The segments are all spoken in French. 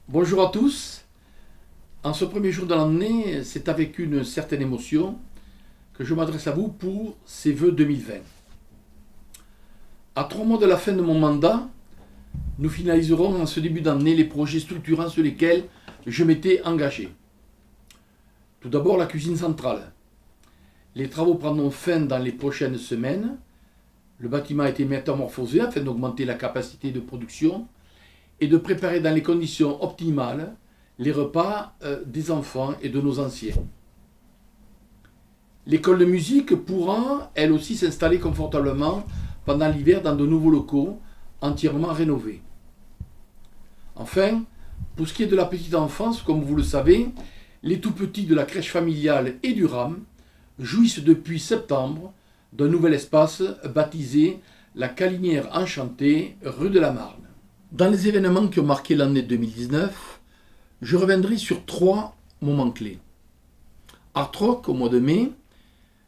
Bonjour à tous. En ce premier jour de l'année, c'est avec une certaine émotion que je m'adresse à vous pour ces vœux 2020. À 3 mois de la fin de mon mandat, nous finaliserons en ce début d'année les projets structurants sur lesquels je m'étais engagé. Tout d'abord, la cuisine centrale. Les travaux prendront fin dans les prochaines semaines. Le bâtiment a été métamorphosé afin d'augmenter la capacité de production et de préparer dans les conditions optimales les repas des enfants et de nos anciens. L'école de musique pourra, elle aussi, s'installer confortablement pendant l'hiver dans de nouveaux locaux entièrement rénovés. Enfin, pour ce qui est de la petite enfance, comme vous le savez, les tout-petits de la crèche familiale et du RAM jouissent depuis septembre d'un nouvel espace baptisé la Calinière Enchantée, rue de la Marne. Dans les événements qui ont marqué l'année 2019, je reviendrai sur 3 moments clés. Art Rock, au mois de mai,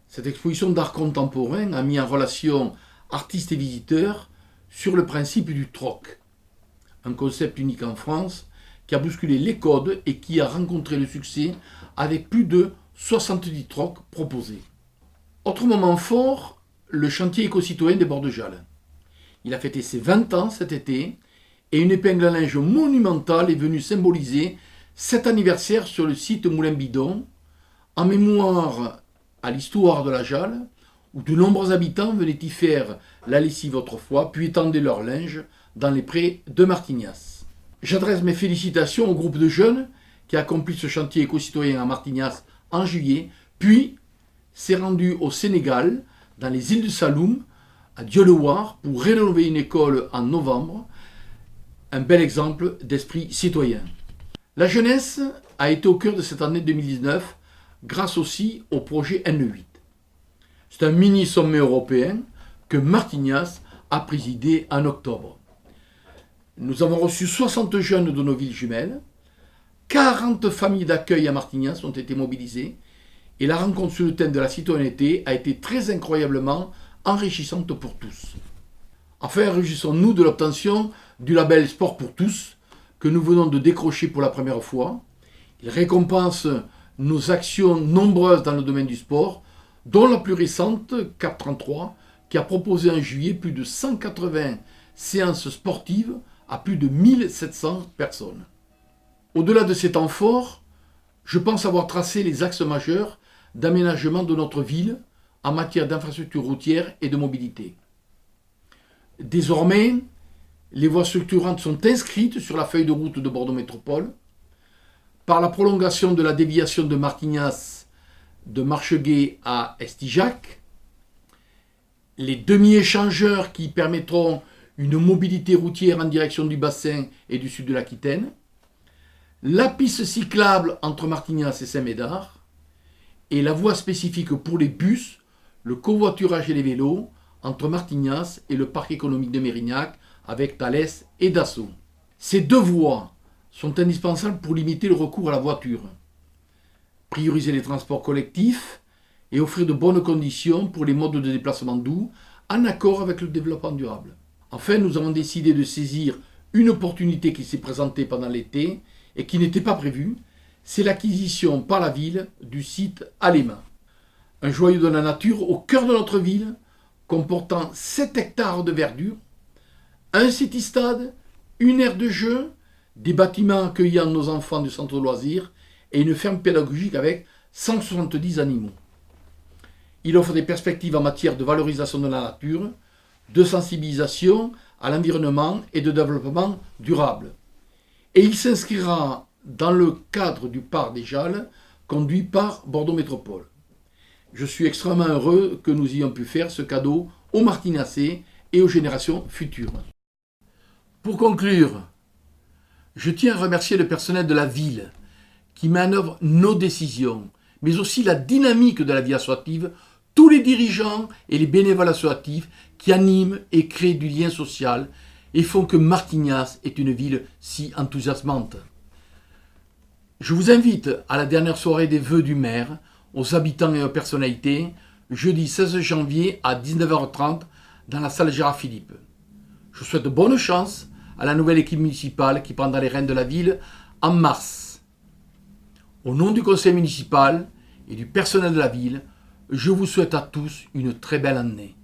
cette exposition d'art contemporain a mis en relation artistes et visiteurs sur le principe du troc, un concept unique en France qui a bousculé les codes et qui a rencontré le succès avec plus de 70 trocs proposés. Autre moment fort, le chantier éco-citoyen des Bords de Jalles. Il a fêté ses 20 ans cet été et une épingle à linge monumentale est venue symboliser cet anniversaire sur le site Moulin-Bidon, en mémoire à l'histoire de la Jalle, où de nombreux habitants venaient y faire la lessive autrefois, puis étendaient leur linge dans les prés de Martignas. J'adresse mes félicitations au groupe de jeunes qui a accompli ce chantier éco-citoyen à Martignas en juillet, puis s'est rendu au Sénégal, dans les îles de Saloum, à Dieulouard, pour rénover une école en novembre. Un bel exemple d'esprit citoyen. La jeunesse a été au cœur de cette année 2019 grâce aussi au projet N8. C'est un mini-sommet européen que Martignas a présidé en octobre. Nous avons reçu 60 jeunes de nos villes jumelles, 40 familles d'accueil à Martignas ont été mobilisées et la rencontre sur le thème de la citoyenneté a été très incroyablement enrichissante pour tous. Enfin, réjouissons-nous de l'obtention du label Sport pour tous que nous venons de décrocher pour la première fois. Il récompense nos actions nombreuses dans le domaine du sport, dont la plus récente, CAP 33, qui a proposé en juillet plus de 180 séances sportives à plus de 1700 personnes. Au-delà de ces temps forts, je pense avoir tracé les axes majeurs d'aménagement de notre ville en matière d'infrastructures routières et de mobilité. Désormais, les voies structurantes sont inscrites sur la feuille de route de Bordeaux Métropole. Par la prolongation de la déviation de Martignas de Marcheguet à Estijac, les demi-échangeurs qui permettront une mobilité routière en direction du bassin et du sud de l'Aquitaine, la piste cyclable entre Martignas et Saint-Médard, et la voie spécifique pour les bus, le covoiturage et les vélos entre Martignas et le parc économique de Mérignac avec Thalès et Dassault. Ces 2 voies sont indispensables pour limiter le recours à la voiture, prioriser les transports collectifs et offrir de bonnes conditions pour les modes de déplacement doux en accord avec le développement durable. Enfin, nous avons décidé de saisir une opportunité qui s'est présentée pendant l'été et qui n'était pas prévue, c'est l'acquisition par la ville du site Aléma. Un joyau de la nature au cœur de notre ville, comportant 7 hectares de verdure, un city-stade, une aire de jeu, des bâtiments accueillant nos enfants du centre de loisirs et une ferme pédagogique avec 170 animaux. Il offre des perspectives en matière de valorisation de la nature, de sensibilisation à l'environnement et de développement durable. Et il s'inscrira dans le cadre du parc des Jalles, conduit par Bordeaux Métropole. Je suis extrêmement heureux que nous ayons pu faire ce cadeau aux Martinassais et aux générations futures. Pour conclure, je tiens à remercier le personnel de la ville qui met en œuvre nos décisions, mais aussi la dynamique de la vie associative, tous les dirigeants et les bénévoles associatifs qui animent et créent du lien social et font que Martignas est une ville si enthousiasmante. Je vous invite à la dernière soirée des vœux du maire, aux habitants et aux personnalités, jeudi 16 janvier à 19h30 dans la salle Gérard Philippe. Je souhaite bonne chance à la nouvelle équipe municipale qui prendra les rênes de la ville en mars. Au nom du conseil municipal et du personnel de la ville, je vous souhaite à tous une très belle année.